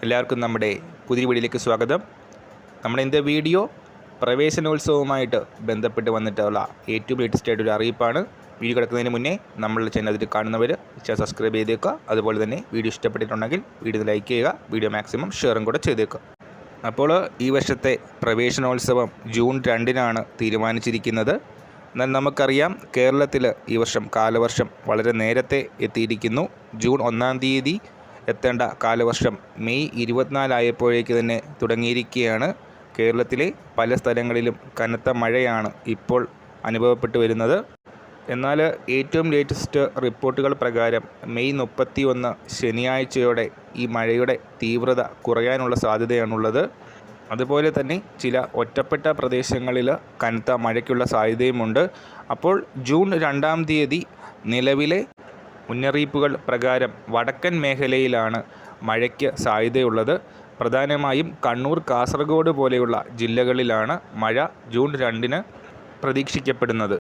എല്ലാവർക്കും നമ്മുടെ പുതിയ വീഡിയോയിലേക്ക് സ്വാഗതം. നമ്മുടെ ഇന്നത്തെ വീഡിയോ പ്രവേശനോത്സവവുമായിട്ട് ബന്ധപ്പെട്ട് വന്നിട്ടുള്ള ഏറ്റവും ലേറ്റസ്റ്റ് ആയിട്ടൊരു അറിയിപ്പാണ്. വീഡിയോ കിടക്കുന്നതിന് മുന്നേ നമ്മളുടെ ചാനൽ കാണുന്നവർ സബ്സ്ക്രൈബ് ചെയ്തേക്കുക. അതുപോലെ തന്നെ വീഡിയോ ഇഷ്ടപ്പെട്ടിട്ടുണ്ടെങ്കിൽ വീഡിയോ ലൈക്ക് ചെയ്യുക, വീഡിയോ മാക്സിമം ഷെയറും കൂടെ ചെയ്തേക്കുക. അപ്പോൾ ഈ വർഷത്തെ പ്രവേശനോത്സവം ജൂൺ 2-നാണ് തീരുമാനിച്ചിരിക്കുന്നത്. എന്നാൽ നമുക്കറിയാം, കേരളത്തിൽ ഈ വർഷം കാലവർഷം വളരെ നേരത്തെ എത്തിയിരിക്കുന്നു. ജൂൺ 1-ാം തീയതി എത്തേണ്ട കാലവർഷം മെയ് 24 ആയപ്പോഴേക്ക് തന്നെ തുടങ്ങിയിരിക്കുകയാണ്. കേരളത്തിലെ പല സ്ഥലങ്ങളിലും കനത്ത മഴയാണ് ഇപ്പോൾ അനുഭവപ്പെട്ടു വരുന്നത്. എന്നാൽ ഏറ്റവും ലേറ്റസ്റ്റ് റിപ്പോർട്ടുകൾ പ്രകാരം മെയ് 31 ശനിയാഴ്ചയോടെ ഈ മഴയുടെ തീവ്രത കുറയാനുള്ള സാധ്യതയാണുള്ളത്. അതുപോലെ തന്നെ ചില ഒറ്റപ്പെട്ട പ്രദേശങ്ങളിൽ കനത്ത മഴയ്ക്കുള്ള സാധ്യതയുമുണ്ട്. അപ്പോൾ ജൂൺ 2-ാം തീയതി നിലവിലെ മുന്നറിയിപ്പുകൾ പ്രകാരം വടക്കൻ മേഖലയിലാണ് മഴയ്ക്ക് സാധ്യതയുള്ളത്. പ്രധാനമായും കണ്ണൂർ, കാസർഗോഡ് പോലെയുള്ള ജില്ലകളിലാണ് മഴ ജൂൺ 2-ന് പ്രതീക്ഷിക്കപ്പെടുന്നത്.